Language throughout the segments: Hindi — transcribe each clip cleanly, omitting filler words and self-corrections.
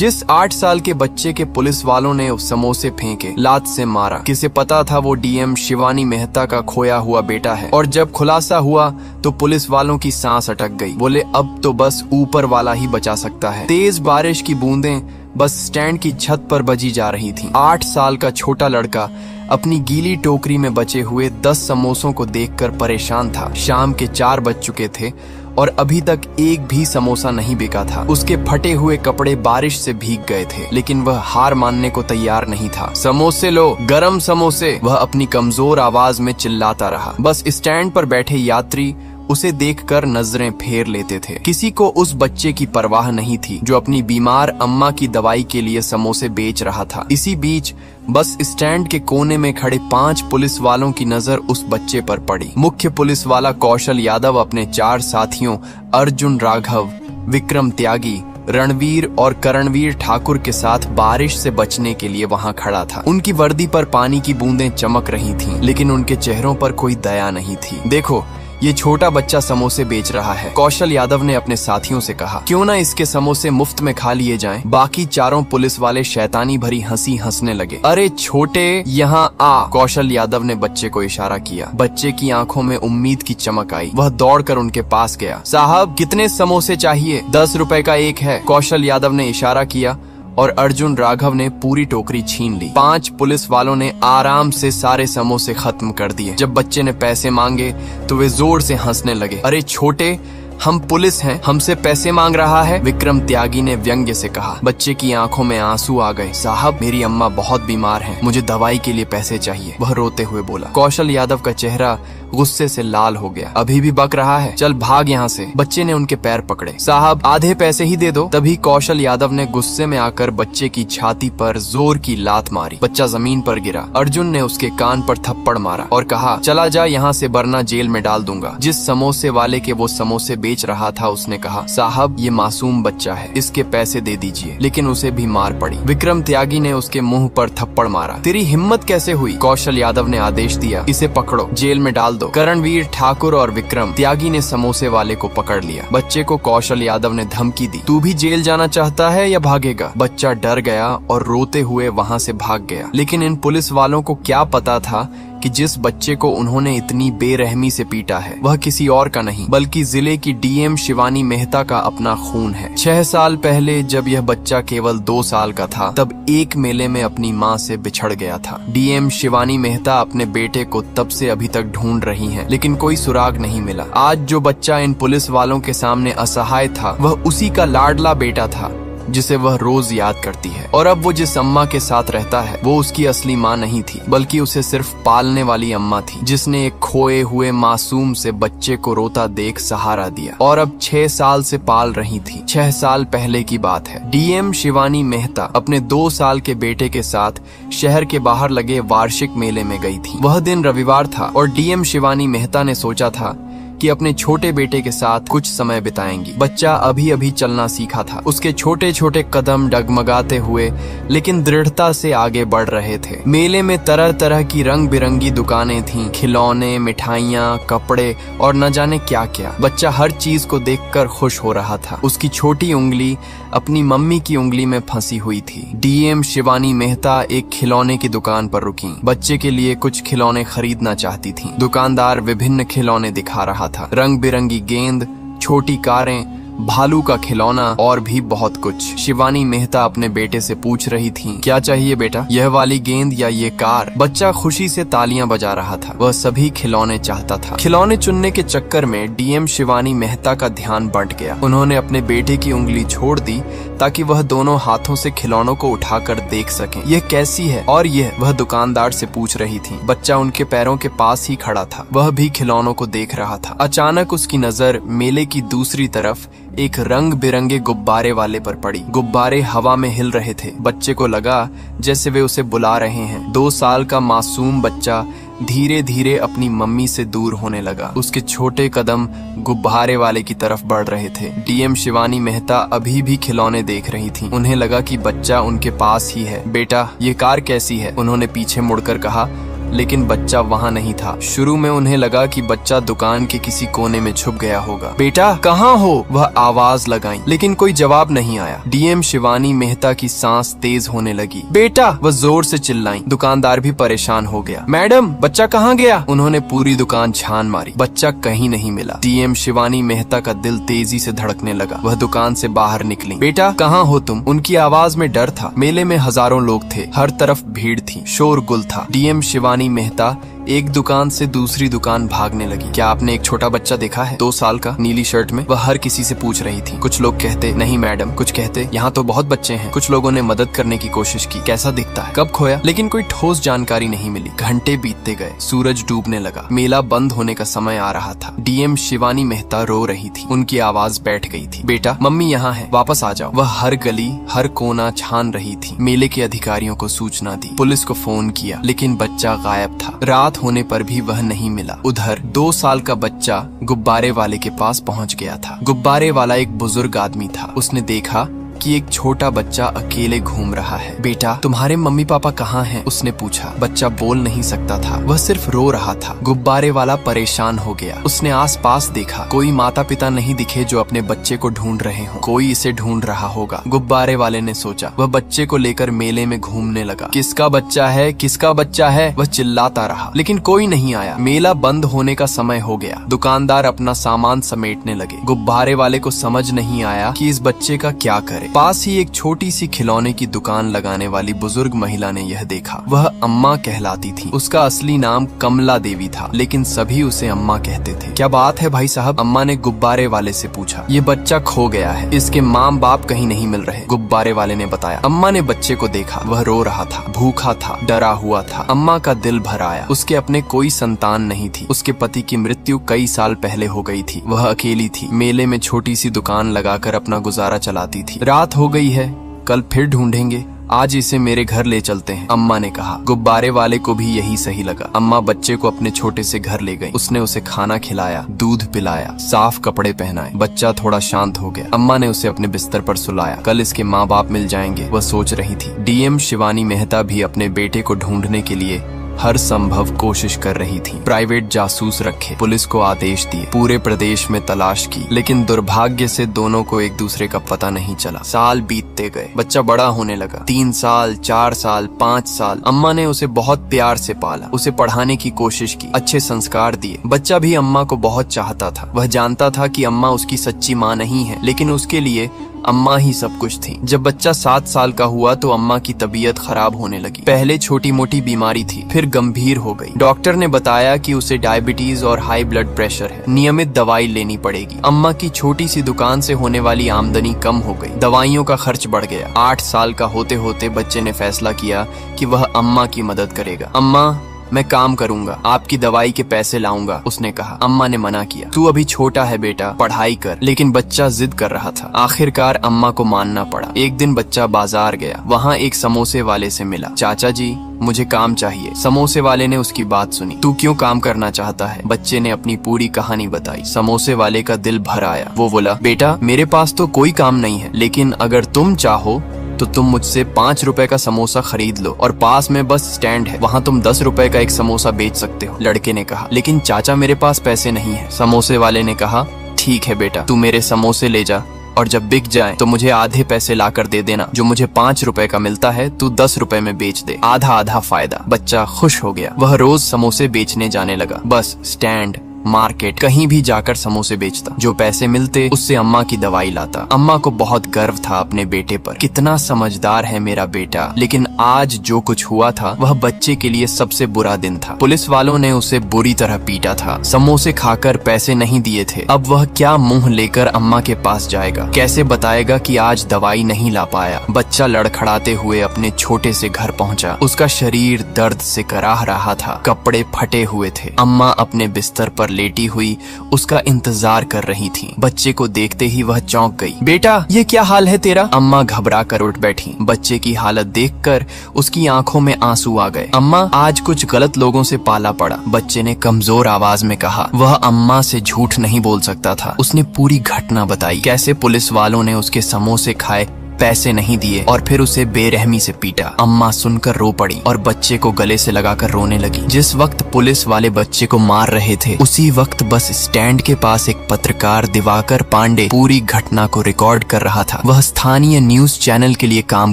जिस 8 साल के बच्चे के पुलिस वालों ने समोसे फेंके, लात से मारा। किसे पता था वो डीएम शिवानी मेहता का खोया हुआ बेटा है। और जब खुलासा हुआ तो पुलिस वालों की सांस अटक गई। बोले अब तो बस ऊपर वाला ही बचा सकता है। तेज बारिश की बूंदें बस स्टैंड की छत पर बजी जा रही थीं। 8 साल का छोटा लड़का अपनी गीली टोकरी में बचे हुए 10 समोसों को देखकर परेशान था। शाम के 4 बज चुके थे और अभी तक एक भी समोसा नहीं बिका था। उसके फटे हुए कपड़े बारिश से भीग गए थे, लेकिन वह हार मानने को तैयार नहीं था। समोसे लो, गरम समोसे, वह अपनी कमजोर आवाज में चिल्लाता रहा। बस स्टैंड पर बैठे यात्री उसे देखकर नजरें फेर लेते थे। किसी को उस बच्चे की परवाह नहीं थी जो अपनी बीमार अम्मा की दवाई के लिए समोसे बेच रहा था। इसी बीच बस स्टैंड के कोने में खड़े 5 पुलिस वालों की नजर उस बच्चे पर पड़ी। मुख्य पुलिस वाला कौशल यादव अपने 4 साथियों अर्जुन राघव, विक्रम त्यागी, रणवीर और करणवीर ठाकुर के साथ बारिश से बचने के लिए वहां खड़ा था। उनकी वर्दी पर पानी की बूंदें चमक रही थीं, लेकिन उनके चेहरों पर कोई दया नहीं थी। देखो, ये छोटा बच्चा समोसे बेच रहा है, कौशल यादव ने अपने साथियों से कहा। क्यों ना इसके समोसे मुफ्त में खा लिए जाएं? बाकी चारों पुलिस वाले शैतानी भरी हंसी हंसने लगे। अरे छोटे, यहाँ आ, कौशल यादव ने बच्चे को इशारा किया। बच्चे की आंखों में उम्मीद की चमक आई। वह दौड़कर उनके पास गया। साहब, कितने समोसे चाहिए? 10 रुपए का एक है, कौशल यादव ने इशारा किया और अर्जुन राघव ने पूरी टोकरी छीन ली। 5 पुलिस वालों ने आराम से सारे समोसे खत्म कर दिए। जब बच्चे ने पैसे मांगे तो वे जोर से हंसने लगे। अरे छोटे, हम पुलिस हैं, हमसे पैसे मांग रहा है, विक्रम त्यागी ने व्यंग्य से कहा। बच्चे की आंखों में आंसू आ गए। साहब, मेरी अम्मा बहुत बीमार हैं, मुझे दवाई के लिए पैसे चाहिए, वह रोते हुए बोला। कौशल यादव का चेहरा गुस्से से लाल हो गया। अभी भी बक रहा है, चल भाग यहाँ से। बच्चे ने उनके पैर पकड़े। साहब, आधे पैसे ही दे दो। तभी कौशल यादव ने गुस्से में आकर बच्चे की छाती पर जोर की लात मारी। बच्चा जमीन पर गिरा। अर्जुन ने उसके कान पर थप्पड़ मारा और कहा, चला जा यहाँ से, वरना जेल में डाल दूंगा। जिस समोसे वाले के वो समोसे बेच रहा था उसने कहा, साहब, ये मासूम बच्चा है, इसके पैसे दे दीजिए। लेकिन उसे भी मार पड़ी। विक्रम त्यागी ने उसके मुंह पर थप्पड़ मारा। तेरी हिम्मत कैसे हुई? कौशल यादव ने आदेश दिया, इसे पकड़ो, जेल में डाल दो। करणवीर ठाकुर और विक्रम त्यागी ने समोसे वाले को पकड़ लिया। बच्चे को कौशल यादव ने धमकी दी, तू भी जेल जाना चाहता है या भागेगा? बच्चा डर गया और रोते हुए वहाँ से भाग गया। लेकिन इन पुलिस वालों को क्या पता था कि जिस बच्चे को उन्होंने इतनी बेरहमी से पीटा है वह किसी और का नहीं बल्कि जिले की डीएम शिवानी मेहता का अपना खून है। 6 साल पहले जब यह बच्चा केवल 2 साल का था तब एक मेले में अपनी मां से बिछड़ गया था। डीएम शिवानी मेहता अपने बेटे को तब से अभी तक ढूंढ रही हैं, लेकिन कोई सुराग नहीं मिला। आज जो बच्चा इन पुलिस वालों के सामने असहाय था वह उसी का लाडला बेटा था जिसे वह रोज याद करती है। और अब वो जिस अम्मा के साथ रहता है वो उसकी असली माँ नहीं थी बल्कि उसे सिर्फ पालने वाली अम्मा थी, जिसने एक खोए हुए मासूम से बच्चे को रोता देख सहारा दिया और अब 6 साल से पाल रही थी। 6 साल पहले की बात है। डीएम शिवानी मेहता अपने 2 साल के बेटे के साथ शहर के बाहर लगे वार्षिक मेले में गई थी। वह दिन रविवार था और डीएम शिवानी मेहता ने सोचा था कि अपने छोटे बेटे के साथ कुछ समय बिताएंगी। बच्चा अभी अभी चलना सीखा था। उसके छोटे छोटे कदम डगमगाते हुए लेकिन दृढ़ता से आगे बढ़ रहे थे। मेले में तरह तरह की रंग बिरंगी दुकानें थीं, खिलौने, मिठाइयाँ, कपड़े और न जाने क्या क्या। बच्चा हर चीज को देखकर खुश हो रहा था। उसकी छोटी उंगली अपनी मम्मी की उंगली में फंसी हुई थी। डीएम शिवानी मेहता एक खिलौने की दुकान पर रुकी। बच्चे के लिए कुछ खिलौने खरीदना चाहती थी। दुकानदार विभिन्न खिलौने दिखा रहा था, रंग बिरंगी गेंद, छोटी कारें, भालू का खिलौना और भी बहुत कुछ। शिवानी मेहता अपने बेटे से पूछ रही थी, क्या चाहिए बेटा, यह वाली गेंद या ये कार? बच्चा खुशी से तालियां बजा रहा था। वह सभी खिलौने चाहता था। खिलौने चुनने के चक्कर में डीएम शिवानी मेहता का ध्यान बंट गया। उन्होंने अपने बेटे की उंगली छोड़ दी ताकि वह दोनों हाथों से खिलौनों को उठाकर देख सके। यह कैसी है और यह, वह दुकानदार से पूछ रही थी। बच्चा उनके पैरों के पास ही खड़ा था। वह भी खिलौनों को देख रहा था। अचानक उसकी नजर मेले की दूसरी तरफ एक रंग बिरंगे गुब्बारे वाले पर पड़ी। गुब्बारे हवा में हिल रहे थे। बच्चे को लगा जैसे वे उसे बुला रहे हैं। 2 साल का मासूम बच्चा धीरे धीरे अपनी मम्मी से दूर होने लगा। उसके छोटे कदम गुब्बारे वाले की तरफ बढ़ रहे थे। डीएम शिवानी मेहता अभी भी खिलौने देख रही थी। उन्हें लगा कि बच्चा उनके पास ही है। बेटा, ये कार कैसी है? उन्होंने पीछे मुड़कर कहा। लेकिन बच्चा वहाँ नहीं था। शुरू में उन्हें लगा कि बच्चा दुकान के किसी कोने में छुप गया होगा। बेटा कहाँ हो? वह आवाज लगाई, लेकिन कोई जवाब नहीं आया। डीएम शिवानी मेहता की सांस तेज होने लगी। बेटा, वह जोर से चिल्लाई। दुकानदार भी परेशान हो गया। मैडम, बच्चा कहाँ गया? उन्होंने पूरी दुकान छान मारी, बच्चा कहीं नहीं मिला। डीएम शिवानी मेहता का दिल तेजी से धड़कने लगा। वह दुकान से बाहर निकली। बेटा कहाँ हो तुम? उनकी आवाज में डर था। मेले में हजारों लोग थे, हर तरफ भीड़ थी, शोरगुल था। डीएम शिवानी मेहता एक दुकान से दूसरी दुकान भागने लगी। क्या आपने एक छोटा बच्चा देखा है, 2 साल का, नीली शर्ट में? वह हर किसी से पूछ रही थी। कुछ लोग कहते नहीं मैडम, कुछ कहते यहाँ तो बहुत बच्चे हैं। कुछ लोगों ने मदद करने की कोशिश की, कैसा दिखता है, कब खोया, लेकिन कोई ठोस जानकारी नहीं मिली। घंटे बीतते गए, सूरज डूबने लगा, मेला बंद होने का समय आ रहा था। डीएम शिवानी मेहता रो रही थी, उनकी आवाज बैठ गई थी। बेटा, मम्मी यहाँ है, वापस आ जाओ। वह हर गली हर कोना छान रही थी। मेले के अधिकारियों को सूचना दी, पुलिस को फोन किया, लेकिन बच्चा गायब था। रात होने पर भी वह नहीं मिला। उधर 2 साल का बच्चा गुब्बारे वाले के पास पहुंच गया था। गुब्बारे वाला एक बुजुर्ग आदमी था। उसने देखा कि एक छोटा बच्चा अकेले घूम रहा है। बेटा, तुम्हारे मम्मी पापा कहाँ हैं? उसने पूछा। बच्चा बोल नहीं सकता था, वह सिर्फ रो रहा था। गुब्बारे वाला परेशान हो गया। उसने आसपास देखा, कोई माता पिता नहीं दिखे जो अपने बच्चे को ढूंढ रहे हों। कोई इसे ढूंढ रहा होगा, गुब्बारे वाले ने सोचा। वह बच्चे को लेकर मेले में घूमने लगा। किसका बच्चा है, किसका बच्चा है, वह चिल्लाता रहा, लेकिन कोई नहीं आया। मेला बंद होने का समय हो गया। दुकानदार अपना सामान समेटने लगे। गुब्बारे वाले को समझ नहीं आया कि इस बच्चे का क्या करे। पास ही एक छोटी सी खिलौने की दुकान लगाने वाली बुजुर्ग महिला ने यह देखा। वह अम्मा कहलाती थी। उसका असली नाम कमला देवी था, लेकिन सभी उसे अम्मा कहते थे। क्या बात है भाई साहब? अम्मा ने गुब्बारे वाले से पूछा। ये बच्चा खो गया है, इसके माँ बाप कहीं नहीं मिल रहे, गुब्बारे वाले ने बताया। अम्मा ने बच्चे को देखा, वह रो रहा था, भूखा था, डरा हुआ था। अम्मा का दिल भर आया। उसके अपने कोई संतान नहीं थी। उसके पति की मृत्यु कई साल पहले हो गई थी। वह अकेली थी, मेले में छोटी सी दुकान लगाकर अपना गुजारा चलाती थी। रात हो गई है, कल फिर ढूंढेंगे, आज इसे मेरे घर ले चलते हैं, अम्मा ने कहा। गुब्बारे वाले को भी यही सही लगा। अम्मा बच्चे को अपने छोटे से घर ले गई। उसने उसे खाना खिलाया, दूध पिलाया, साफ कपड़े पहनाए। बच्चा थोड़ा शांत हो गया। अम्मा ने उसे अपने बिस्तर पर सुलाया। कल इसके माँ बाप मिल जाएंगे, वह सोच रही थी। डीएम शिवानी मेहता भी अपने बेटे को ढूंढने के लिए हर संभव कोशिश कर रही थी। प्राइवेट जासूस रखे, पुलिस को आदेश दिए, पूरे प्रदेश में तलाश की, लेकिन दुर्भाग्य से दोनों को एक दूसरे का पता नहीं चला। साल बीतते गए, बच्चा बड़ा होने लगा। 3 साल, 4 साल, 5 साल। अम्मा ने उसे बहुत प्यार से पाला, उसे पढ़ाने की कोशिश की, अच्छे संस्कार दिए। बच्चा भी अम्मा को बहुत चाहता था। वह जानता था कि अम्मा उसकी सच्ची माँ नहीं है, लेकिन उसके लिए अम्मा ही सब कुछ थी। जब बच्चा 7 साल का हुआ तो अम्मा की तबीयत खराब होने लगी। पहले छोटी मोटी बीमारी थी, फिर गंभीर हो गई। डॉक्टर ने बताया कि उसे डायबिटीज और हाई ब्लड प्रेशर है, नियमित दवाई लेनी पड़ेगी। अम्मा की छोटी सी दुकान से होने वाली आमदनी कम हो गई, दवाइयों का खर्च बढ़ गया। 8 साल का होते होते बच्चे ने फैसला किया कि वह अम्मा की मदद करेगा। अम्मा, मैं काम करूंगा, आपकी दवाई के पैसे लाऊंगा, उसने कहा। अम्मा ने मना किया। तू अभी छोटा है बेटा, पढ़ाई कर। लेकिन बच्चा जिद कर रहा था। आखिरकार अम्मा को मानना पड़ा। एक दिन बच्चा बाजार गया, वहाँ एक समोसे वाले से मिला। चाचा जी, मुझे काम चाहिए। समोसे वाले ने उसकी बात सुनी। तू क्यों काम करना चाहता है? बच्चे ने अपनी पूरी कहानी बताई। समोसे वाले का दिल भर आया। वो बोला, बेटा, मेरे पास तो कोई काम नहीं है, लेकिन अगर तुम चाहो तो तुम मुझसे 5 रुपए का समोसा खरीद लो, और पास में बस स्टैंड है, वहाँ तुम 10 रुपए का एक समोसा बेच सकते हो। लड़के ने कहा, लेकिन चाचा मेरे पास पैसे नहीं है। समोसे वाले ने कहा, ठीक है बेटा, तू मेरे समोसे ले जा, और जब बिक जाए तो मुझे आधे पैसे लाकर दे देना। जो मुझे 5 रुपए का मिलता है तू 10 रुपए में बेच दे, आधा आधा फायदा। बच्चा खुश हो गया। वह रोज समोसे बेचने जाने लगा। बस स्टैंड, मार्केट, कहीं भी जाकर समोसे बेचता। जो पैसे मिलते उससे अम्मा की दवाई लाता। अम्मा को बहुत गर्व था अपने बेटे पर। कितना समझदार है मेरा बेटा। लेकिन आज जो कुछ हुआ था वह बच्चे के लिए सबसे बुरा दिन था। पुलिस वालों ने उसे बुरी तरह पीटा था। समोसे खाकर पैसे नहीं दिए थे। अब वह क्या मुंह लेकर अम्मा के पास जाएगा? कैसे बताएगा कि आज दवाई नहीं ला पाया? बच्चा लड़खड़ाते हुए अपने छोटे से घर पहुंचा। उसका शरीर दर्द से कराह रहा था, कपड़े फटे हुए थे। अम्मा अपने बिस्तर पर लेटी हुई उसका इंतजार कर रही थी। बच्चे को देखते ही वह चौंक गई। बेटा, ये क्या हाल है तेरा? अम्मा घबरा कर उठ बैठी। बच्चे की हालत देखकर उसकी आंखों में आंसू आ गए। अम्मा, आज कुछ गलत लोगों से पाला पड़ा, बच्चे ने कमजोर आवाज में कहा। वह अम्मा से झूठ नहीं बोल सकता था। उसने पूरी घटना बताई, कैसे पुलिस वालों ने उसके समोसे खाए पैसे नहीं दिए और फिर उसे बेरहमी से पीटा। अम्मा सुनकर रो पड़ी और बच्चे को गले से लगाकर रोने लगी। जिस वक्त पुलिस वाले बच्चे को मार रहे थे उसी वक्त बस स्टैंड के पास एक पत्रकार दिवाकर पांडे पूरी घटना को रिकॉर्ड कर रहा था। वह स्थानीय न्यूज चैनल के लिए काम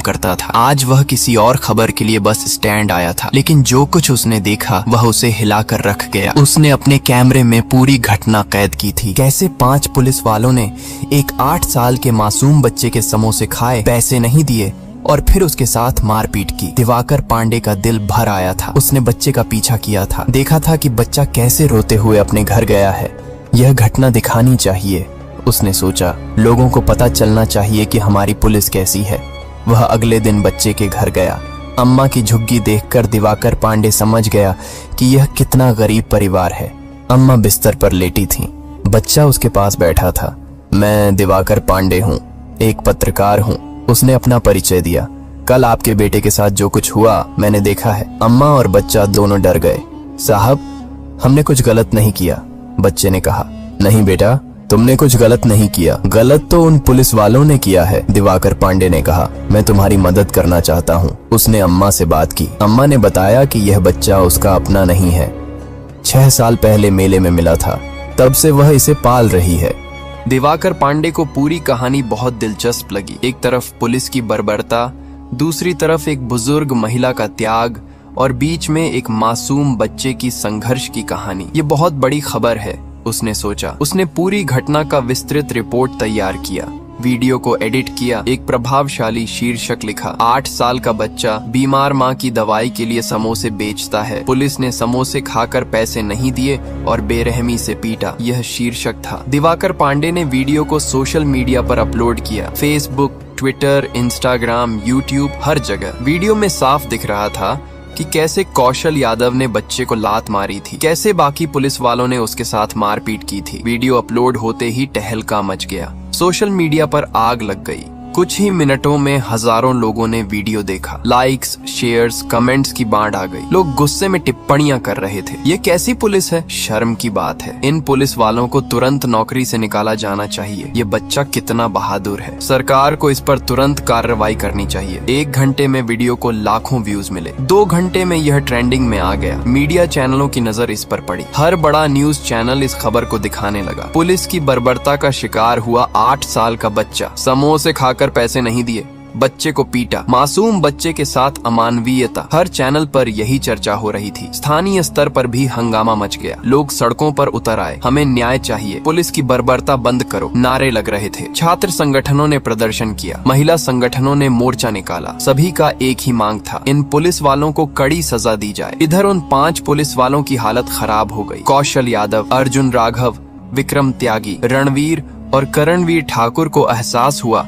करता था। आज वह किसी और खबर के लिए बस स्टैंड आया था, लेकिन जो कुछ उसने देखा वह उसे हिलाकर रख गया। उसने अपने कैमरे में पूरी घटना कैद की थी। कैसे 5 पुलिस वालों ने एक 8 साल के मासूम बच्चे के समोसे खाए, पैसे नहीं दिए और फिर उसके साथ मारपीट की। दिवाकर पांडे का दिल भर आया था। उसने बच्चे का पीछा किया था, देखा था कि बच्चा कैसे रोते हुए अपने घर गया है। यह घटना दिखानी चाहिए, उसने सोचा। लोगों को पता चलना चाहिए कि हमारी पुलिस कैसी है। वह अगले दिन बच्चे के घर गया। अम्मा की झुग्गी देखकर दिवाकर पांडे समझ गया कि यह कितना गरीब परिवार है। अम्मा बिस्तर पर लेटी थीं। बच्चा उसके पास बैठा था। मैं दिवाकर पांडे हूँ, एक पत्रकार हूँ, उसने अपना परिचय दिया। कल आपके बेटे के साथ जो कुछ हुआ मैंने देखा है। अम्मा और बच्चा दोनों डर गए। साहब, हमने कुछ गलत नहीं किया, बच्चे ने कहा। नहीं बेटा, तुमने कुछ गलत नहीं किया, गलत तो उन पुलिस वालों ने किया है, दिवाकर पांडे ने कहा। मैं तुम्हारी मदद करना चाहता हूँ। उसने अम्मा से बात की। अम्मा ने बताया कि यह बच्चा उसका अपना नहीं है। 6 साल पहले मेले में मिला था, तब से वह इसे पाल रही है। दिवाकर पांडे को पूरी कहानी बहुत दिलचस्प लगी। एक तरफ पुलिस की बर्बरता, दूसरी तरफ एक बुजुर्ग महिला का त्याग और बीच में एक मासूम बच्चे की संघर्ष की कहानी। ये बहुत बड़ी खबर है, उसने सोचा। उसने पूरी घटना का विस्तृत रिपोर्ट तैयार किया, वीडियो को एडिट किया, एक प्रभावशाली शीर्षक लिखा। 8 साल का बच्चा बीमार माँ की दवाई के लिए समोसे बेचता है, पुलिस ने समोसे खाकर पैसे नहीं दिए और बेरहमी से पीटा, यह शीर्षक था। दिवाकर पांडे ने वीडियो को सोशल मीडिया पर अपलोड किया, फेसबुक, ट्विटर, इंस्टाग्राम, यूट्यूब, हर जगह। वीडियो में साफ दिख रहा था कि कैसे कौशल यादव ने बच्चे को लात मारी थी, कैसे बाकी पुलिस वालों ने उसके साथ मारपीट की थी। वीडियो अपलोड होते ही तहलका मच गया, सोशल मीडिया पर आग लग गई। कुछ ही मिनटों में हजारों लोगों ने वीडियो देखा। लाइक्स, शेयर्स, कमेंट्स की बाढ़ आ गई। लोग गुस्से में टिप्पणियां कर रहे थे। ये कैसी पुलिस है? शर्म की बात है। इन पुलिस वालों को तुरंत नौकरी से निकाला जाना चाहिए। ये बच्चा कितना बहादुर है। सरकार को इस पर तुरंत कार्रवाई करनी चाहिए। 1 घंटे में वीडियो को लाखों व्यूज मिले। 2 घंटे में यह ट्रेंडिंग में आ गया। मीडिया चैनलों की नजर इस पर पड़ी। हर बड़ा न्यूज चैनल इस खबर को दिखाने लगा। पुलिस की बर्बरता का शिकार हुआ 8 साल का बच्चा, समोसे खाकर पैसे नहीं दिए, बच्चे को पीटा, मासूम बच्चे के साथ अमानवीयता। हर चैनल पर यही चर्चा हो रही थी। स्थानीय स्तर पर भी हंगामा मच गया। लोग सड़कों पर उतर आए। हमें न्याय चाहिए, पुलिस की बर्बरता बंद करो, नारे लग रहे थे। छात्र संगठनों ने प्रदर्शन किया, महिला संगठनों ने मोर्चा निकाला। सभी का एक ही मांग था, इन पुलिस वालों को कड़ी सजा दी जाए। इधर उन 5 पुलिस वालों की हालत खराब हो गई। कौशल यादव, अर्जुन राघव, विक्रम त्यागी, रणवीर और करणवीर ठाकुर को एहसास हुआ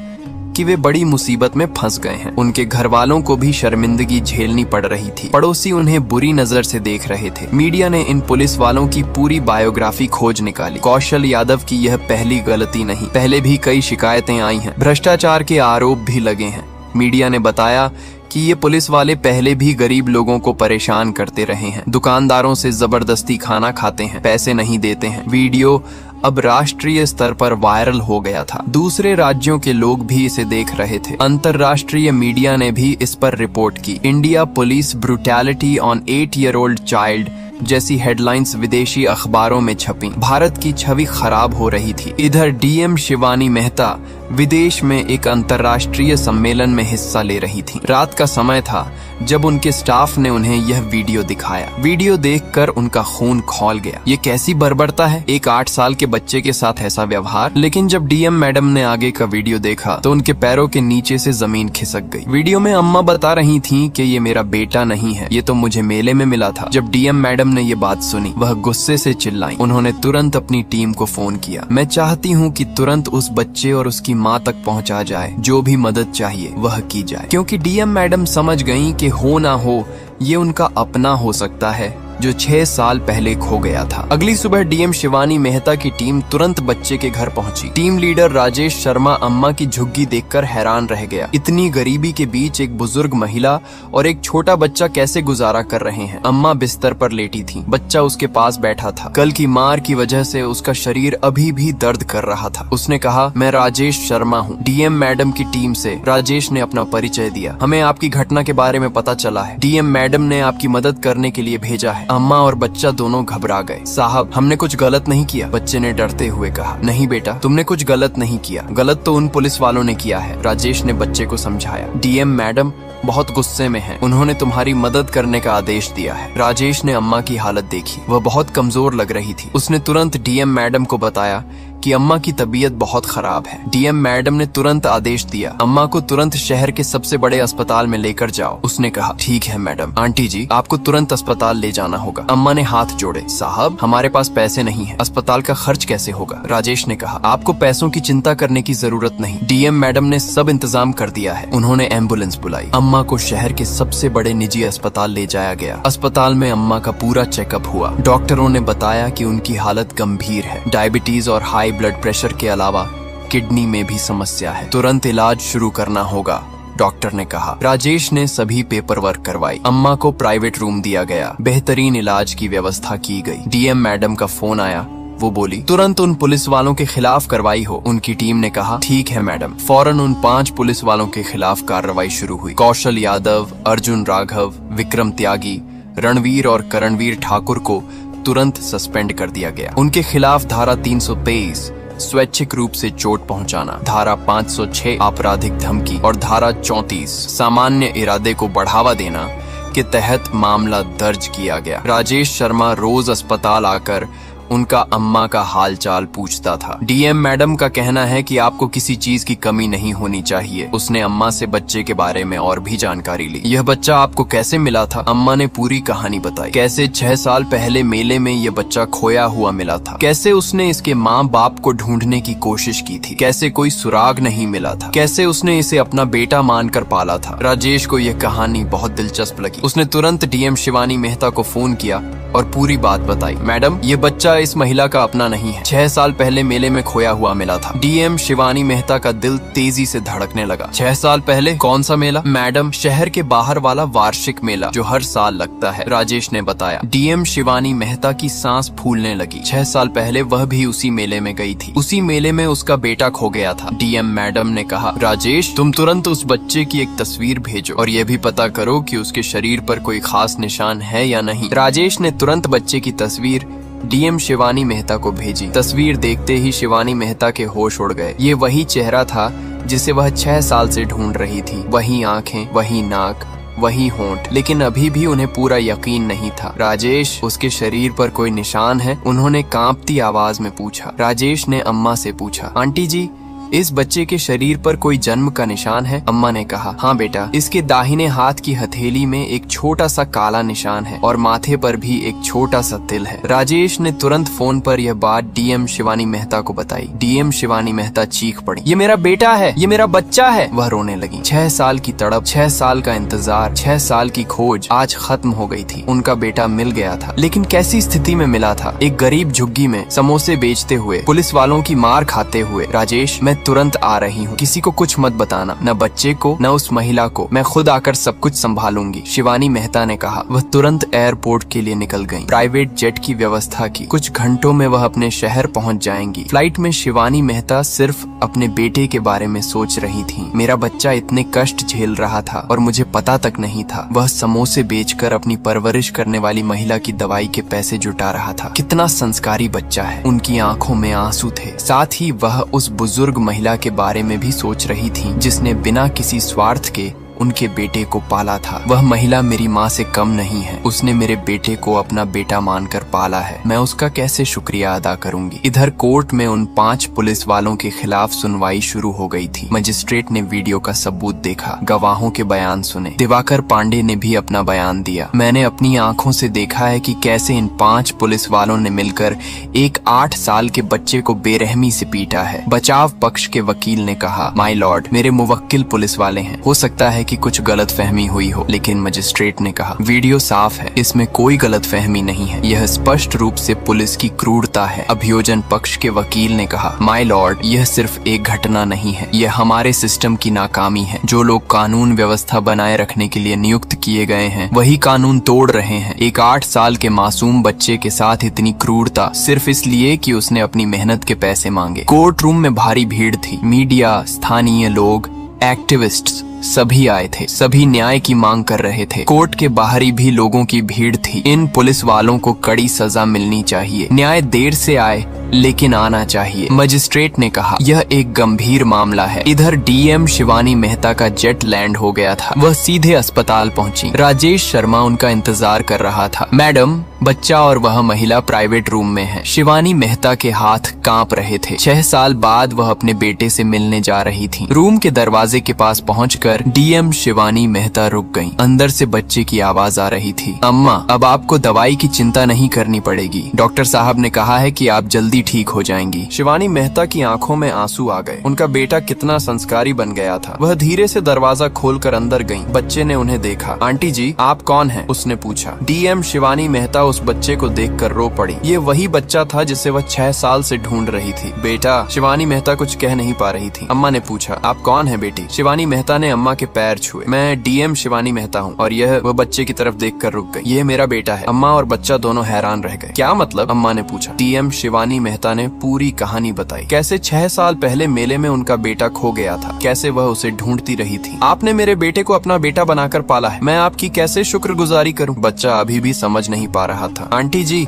कि वे बड़ी मुसीबत में फंस गए हैं। उनके घर वालों को भी शर्मिंदगी झेलनी पड़ रही थी। पड़ोसी उन्हें बुरी नजर से देख रहे थे। मीडिया ने इन पुलिस वालों की पूरी बायोग्राफी खोज निकाली। कौशल यादव की यह पहली गलती नहीं, पहले भी कई शिकायतें आई हैं। भ्रष्टाचार के आरोप भी लगे हैं। मीडिया ने बताया कि ये पुलिस वाले पहले भी गरीब लोगों को परेशान करते रहे हैं, दुकानदारों से जबरदस्ती खाना खाते हैं, पैसे नहीं देते हैं। वीडियो अब राष्ट्रीय स्तर पर वायरल हो गया था। दूसरे राज्यों के लोग भी इसे देख रहे थे। अंतर्राष्ट्रीय मीडिया ने भी इस पर रिपोर्ट की। India police brutality on 8-year-old child जैसी हेडलाइंस विदेशी अखबारों में छपी। भारत की छवि खराब हो रही थी। इधर डीएम शिवानी मेहता विदेश में एक अंतर्राष्ट्रीय सम्मेलन में हिस्सा ले रही थी। रात का समय था जब उनके स्टाफ ने उन्हें यह वीडियो दिखाया। वीडियो देखकर उनका खून खौल गया। ये कैसी बर्बरता है, एक 8 साल के बच्चे के साथ ऐसा व्यवहार। लेकिन जब डीएम मैडम ने आगे का वीडियो देखा तो उनके पैरों के नीचे से जमीन खिसक गई। वीडियो में अम्मा बता रही थी कि ये मेरा बेटा नहीं है, ये तो मुझे मेले में मिला था। जब डीएम मैडम ने ये बात सुनी, वह गुस्से से चिल्लाई। उन्होंने तुरंत अपनी टीम को फोन किया। मैं चाहती हूँ कि तुरंत उस बच्चे और उसकी माँ तक पहुँचा जाए। जो भी मदद चाहिए वह की जाए, क्योंकि डीएम मैडम समझ गयी कि हो ना हो ये उनका अपना हो सकता है, जो 6 साल पहले खो गया था। अगली सुबह डीएम शिवानी मेहता की टीम तुरंत बच्चे के घर पहुंची। टीम लीडर राजेश शर्मा अम्मा की झुग्गी देखकर हैरान रह गया। इतनी गरीबी के बीच एक बुजुर्ग महिला और एक छोटा बच्चा कैसे गुजारा कर रहे हैं। अम्मा बिस्तर पर लेटी थी, बच्चा उसके पास बैठा था। कल की मार की वजह से उसका शरीर अभी भी दर्द कर रहा था। उसने कहा, मैं राजेश शर्मा हूँ, डीएम मैडम की टीम से। राजेश ने अपना परिचय दिया। हमें आपकी घटना के बारे में पता चला है। डीएम मैडम ने आपकी मदद करने के लिए भेजा है। अम्मा और बच्चा दोनों घबरा गए। साहब, हमने कुछ गलत नहीं किया, बच्चे ने डरते हुए कहा। नहीं बेटा, तुमने कुछ गलत नहीं किया, गलत तो उन पुलिस वालों ने किया है, राजेश ने बच्चे को समझाया। डीएम मैडम बहुत गुस्से में हैं। उन्होंने तुम्हारी मदद करने का आदेश दिया है। राजेश ने अम्मा की हालत देखी, वह बहुत कमजोर लग रही थी। उसने तुरंत डीएम मैडम को बताया कि अम्मा की तबीयत बहुत खराब है। डीएम मैडम ने तुरंत आदेश दिया, अम्मा को तुरंत शहर के सबसे बड़े अस्पताल में लेकर जाओ। उसने कहा, ठीक है मैडम। आंटी जी, आपको तुरंत अस्पताल ले जाना होगा। अम्मा ने हाथ जोड़े। साहब, हमारे पास पैसे नहीं है, अस्पताल का खर्च कैसे होगा? राजेश ने कहा, आपको पैसों की चिंता करने की जरूरत नहीं, डीएम मैडम ने सब इंतजाम कर दिया है। उन्होंने एम्बुलेंस बुलाई। अम्मा को शहर के सबसे बड़े निजी अस्पताल ले जाया गया। अस्पताल में अम्मा का पूरा चेकअप हुआ। डॉक्टरों ने बताया कि उनकी हालत गंभीर है। डायबिटीज और हाई ब्लड प्रेशर के अलावा किडनी में भी समस्या है। तुरंत इलाज शुरू करना होगा, डॉक्टर ने कहा। राजेश ने सभी पेपर वर्क करवाई। अम्मा को प्राइवेट रूम दिया गया। बेहतरीन इलाज की व्यवस्था की गई। डीएम मैडम का फोन आया। वो बोली, तुरंत उन पुलिस वालों के खिलाफ कार्रवाई हो। उनकी टीम ने कहा, ठीक है मैडम। फौरन उन 5 पुलिस वालों के खिलाफ कार्रवाई शुरू हुई। कौशल यादव, अर्जुन राघव, विक्रम त्यागी, रणवीर और करणवीर ठाकुर को तुरंत सस्पेंड कर दिया गया। उनके खिलाफ धारा 323 स्वैच्छिक रूप से चोट पहुंचाना, धारा 506 आपराधिक धमकी और धारा 34 सामान्य इरादे को बढ़ावा देना के तहत मामला दर्ज किया गया। राजेश शर्मा रोज अस्पताल आकर उनका अम्मा का हालचाल पूछता था। डीएम मैडम का कहना है कि आपको किसी चीज की कमी नहीं होनी चाहिए। उसने अम्मा से बच्चे के बारे में और भी जानकारी ली। यह बच्चा आपको कैसे मिला था? अम्मा ने पूरी कहानी बताई। कैसे 6 साल पहले मेले में यह बच्चा खोया हुआ मिला था, कैसे उसने इसके माँ बाप को ढूंढने की कोशिश की थी, कैसे कोई सुराग नहीं मिला था, कैसे उसने इसे अपना बेटा मानकर पाला था। राजेश को यह कहानी बहुत दिलचस्प लगी। उसने तुरंत डीएम शिवानी मेहता को फोन किया और पूरी बात बताई। मैडम, ये बच्चा इस महिला का अपना नहीं है, 6 साल पहले मेले में खोया हुआ मिला था। डीएम शिवानी मेहता का दिल तेजी से धड़कने लगा। 6 साल पहले? कौन सा मेला? मैडम, शहर के बाहर वाला वार्षिक मेला जो हर साल लगता है, राजेश ने बताया। डीएम शिवानी मेहता की सांस फूलने लगी। 6 साल पहले वह भी उसी मेले में गई थी। उसी मेले में उसका बेटा खो गया था। डीएम मैडम ने कहा, राजेश, तुम तुरंत उस बच्चे की एक तस्वीर भेजो और यह भी पता करो कि उसके शरीर पर कोई खास निशान है या नहीं। राजेश ने तुरंत बच्चे की तस्वीर डीएम शिवानी मेहता को भेजी। तस्वीर देखते ही शिवानी मेहता के होश उड़ गए। ये वही चेहरा था जिसे वह 6 साल से ढूंढ रही थी। वही आंखें, वही नाक, वही होंठ, लेकिन अभी भी उन्हें पूरा यकीन नहीं था। राजेश, उसके शरीर पर कोई निशान है? उन्होंने कांपती आवाज में पूछा। राजेश ने अम्मा से पूछा, आंटी जी, इस बच्चे के शरीर पर कोई जन्म का निशान है? अम्मा ने कहा, हाँ बेटा, इसके दाहिने हाथ की हथेली में एक छोटा सा काला निशान है और माथे पर भी एक छोटा सा तिल है। राजेश ने तुरंत फोन पर यह बात डीएम शिवानी मेहता को बताई। डीएम शिवानी मेहता चीख पड़ी, ये मेरा बेटा है, ये मेरा बच्चा है। वह रोने लगी। 6 साल की तड़प, 6 साल का इंतजार, 6 साल की खोज आज खत्म हो गई थी। उनका बेटा मिल गया था, लेकिन कैसी स्थिति में मिला था? एक गरीब झुग्गी में समोसे बेचते हुए, पुलिस वालों की मार खाते हुए। राजेश, मैं तुरंत आ रही हूँ, किसी को कुछ मत बताना, न बच्चे को न उस महिला को, मैं खुद आकर सब कुछ संभालूंगी, शिवानी मेहता ने कहा। वह तुरंत एयरपोर्ट के लिए निकल गईं। प्राइवेट जेट की व्यवस्था की। कुछ घंटों में वह अपने शहर पहुँच जाएंगी। फ्लाइट में शिवानी मेहता सिर्फ अपने बेटे के बारे में सोच रही थी। मेरा बच्चा इतने कष्ट झेल रहा था और मुझे पता तक नहीं था। वह समोसे बेचकर अपनी परवरिश करने वाली महिला की दवाई के पैसे जुटा रहा था। कितना संस्कारी बच्चा है। उनकी आंखों में आंसू थे। साथ ही वह उस बुजुर्ग महिला के बारे में भी सोच रही थी जिसने बिना किसी स्वार्थ के उनके बेटे को पाला था। वह महिला मेरी माँ से कम नहीं है। उसने मेरे बेटे को अपना बेटा मानकर पाला है। मैं उसका कैसे शुक्रिया अदा करूंगी। इधर कोर्ट में उन 5 पुलिस वालों के खिलाफ सुनवाई शुरू हो गई थी। मजिस्ट्रेट ने वीडियो का सबूत देखा, गवाहों के बयान सुने। दिवाकर पांडे ने भी अपना बयान दिया। मैंने अपनी आंखों से देखा है कि कैसे इन 5 पुलिस वालों ने मिलकर एक 8 साल के बच्चे को बेरहमी से पीटा है। बचाव पक्ष के वकील ने कहा, माय लॉर्ड, मेरे मुवक्किल पुलिस वाले हैं। हो सकता है कि कुछ गलतफहमी हुई हो, लेकिन मजिस्ट्रेट ने कहा वीडियो साफ है, इसमें कोई गलतफहमी नहीं है, यह स्पष्ट रूप से पुलिस की क्रूरता है। अभियोजन पक्ष के वकील ने कहा माय लॉर्ड, यह सिर्फ एक घटना नहीं है, यह हमारे सिस्टम की नाकामी है। जो लोग कानून व्यवस्था बनाए रखने के लिए नियुक्त किए गए हैं वही कानून तोड़ रहे हैं। एक 8 साल के मासूम बच्चे के साथ इतनी क्रूरता सिर्फ इसलिए कि उसने अपनी मेहनत के पैसे मांगे। कोर्ट रूम में भारी भीड़ थी। मीडिया, स्थानीय लोग, एक्टिविस्ट्स सभी आए थे। सभी न्याय की मांग कर रहे थे। कोर्ट के बाहरी भी लोगों की भीड़ थी। इन पुलिस वालों को कड़ी सजा मिलनी चाहिए। न्याय देर से आए लेकिन आना चाहिए। मजिस्ट्रेट ने कहा यह एक गंभीर मामला है। इधर डीएम शिवानी मेहता का जेट लैंड हो गया था। वह सीधे अस्पताल पहुंची। राजेश शर्मा उनका इंतजार कर रहा था। मैडम, बच्चा और वह महिला प्राइवेट रूम में है। शिवानी मेहता के हाथ कांप रहे थे। 6 साल बाद वह अपने बेटे से मिलने जा रही थी। रूम के दरवाजे के पास पहुंचकर डीएम शिवानी मेहता रुक गईं। अंदर से बच्चे की आवाज आ रही थी, अम्मा, अब आपको दवाई की चिंता नहीं करनी पड़ेगी। डॉक्टर साहब ने कहा है कि आप जल्दी ठीक हो जाएंगी। शिवानी मेहता की आंखों में आंसू आ गए। उनका बेटा कितना संस्कारी बन गया था। वह धीरे से दरवाजा खोलकर अंदर गईं। बच्चे ने उन्हें देखा। आंटी जी, आप कौन हैं? उसने पूछा। डीएम शिवानी मेहता उस बच्चे को देखकर रो पड़ी। ये वही बच्चा था जिसे वह 6 साल से ढूंढ रही थी। बेटा, शिवानी मेहता कुछ कह नहीं पा रही थी। अम्मा ने पूछा, आप कौन है बेटी? शिवानी मेहता ने अम्मा के पैर छुए। मैं डीएम शिवानी मेहता हूँ। और यह वह बच्चे की तरफ देखकर रुक गई। ये मेरा बेटा है। अम्मा और बच्चा दोनों हैरान रह गए। क्या मतलब? अम्मा ने पूछा। डीएम शिवानी मेहता ने पूरी कहानी बताई। कैसे 6 साल पहले मेले में उनका बेटा खो गया था। कैसे वह उसे ढूंढती रही थी। आपने मेरे बेटे को अपना बेटा बनाकर पाला है। मैं आपकी कैसे शुक्रगुजारी करूं? बच्चा अभी भी समझ नहीं पा रहा था। आंटी जी,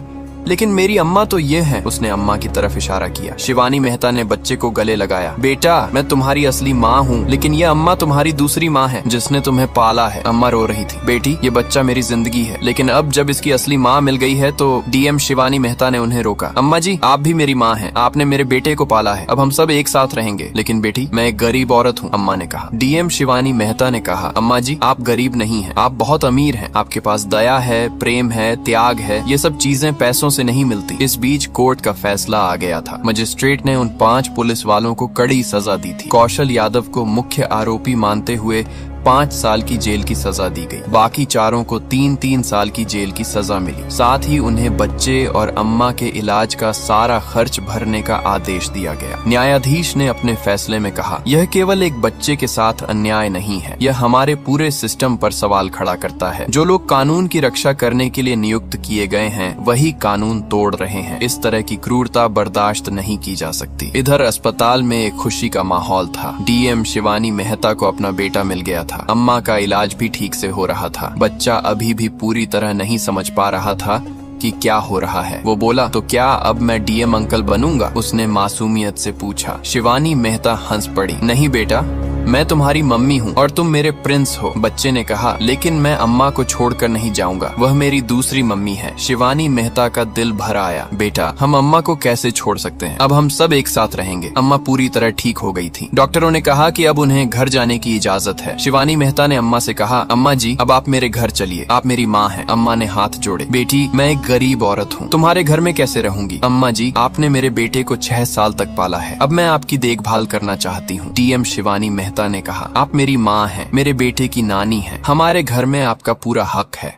लेकिन मेरी अम्मा तो ये है। उसने अम्मा की तरफ इशारा किया। शिवानी मेहता ने बच्चे को गले लगाया। बेटा, मैं तुम्हारी असली माँ हूँ, लेकिन ये अम्मा तुम्हारी दूसरी माँ है जिसने तुम्हें पाला है। अम्मा रो रही थी। बेटी, ये बच्चा मेरी जिंदगी है, लेकिन अब जब इसकी असली माँ मिल गई है तो डीएम शिवानी मेहता ने उन्हें रोका। अम्मा जी, आप भी मेरी माँ हैं। आपने मेरे बेटे को पाला है। अब हम सब एक साथ रहेंगे। लेकिन बेटी, मैं एक गरीब औरत हूँ, अम्मा ने कहा। डीएम शिवानी मेहता ने कहा, अम्मा जी, आप गरीब नहीं है, आप बहुत अमीर है। आपके पास दया है, प्रेम है, त्याग है। ये सब चीजें पैसों से नहीं मिलती। इस बीच कोर्ट का फैसला आ गया था। मजिस्ट्रेट ने उन 5 पुलिस वालों को कड़ी सजा दी थी। कौशल यादव को मुख्य आरोपी मानते हुए 5 साल की जेल की सजा दी गई। बाकी चारों को 3-3 साल की जेल की सजा मिली। साथ ही उन्हें बच्चे और अम्मा के इलाज का सारा खर्च भरने का आदेश दिया गया। न्यायाधीश ने अपने फैसले में कहा, यह केवल एक बच्चे के साथ अन्याय नहीं है, यह हमारे पूरे सिस्टम पर सवाल खड़ा करता है। जो लोग कानून की रक्षा करने के लिए नियुक्त किए गए हैं वही कानून तोड़ रहे हैं। इस तरह की क्रूरता बर्दाश्त नहीं की जा सकती। इधर अस्पताल में एक खुशी का माहौल था। डीएम शिवानी मेहता को अपना बेटा मिल गया था। अम्मा का इलाज भी ठीक से हो रहा था। बच्चा अभी भी पूरी तरह नहीं समझ पा रहा था कि क्या हो रहा है। वो बोला, तो क्या अब मैं डीएम अंकल बनूंगा? उसने मासूमियत से पूछा। शिवानी मेहता हंस पड़ी। नहीं बेटा, मैं तुम्हारी मम्मी हूँ और तुम मेरे प्रिंस हो। बच्चे ने कहा, लेकिन मैं अम्मा को छोड़कर नहीं जाऊंगा, वह मेरी दूसरी मम्मी है। शिवानी मेहता का दिल भर आया। बेटा, हम अम्मा को कैसे छोड़ सकते हैं? अब हम सब एक साथ रहेंगे। अम्मा पूरी तरह ठीक हो गई थी। डॉक्टरों ने कहा कि अब उन्हें घर जाने की इजाजत है। शिवानी मेहता ने अम्मा से कहा, अम्मा जी, अब आप मेरे घर चलिए, आप मेरी माँ हैं। अम्मा ने हाथ जोड़े। बेटी, मैं एक गरीब औरत हूँ, तुम्हारे घर में कैसे रहूंगी? अम्मा जी, आपने मेरे बेटे को 6 साल तक पाला है, अब मैं आपकी देखभाल करना चाहती हूँ। डीएम शिवानी मेहता ने कहा, आप मेरी माँ हैं, मेरे बेटे की नानी हैं, हमारे घर में आपका पूरा हक है।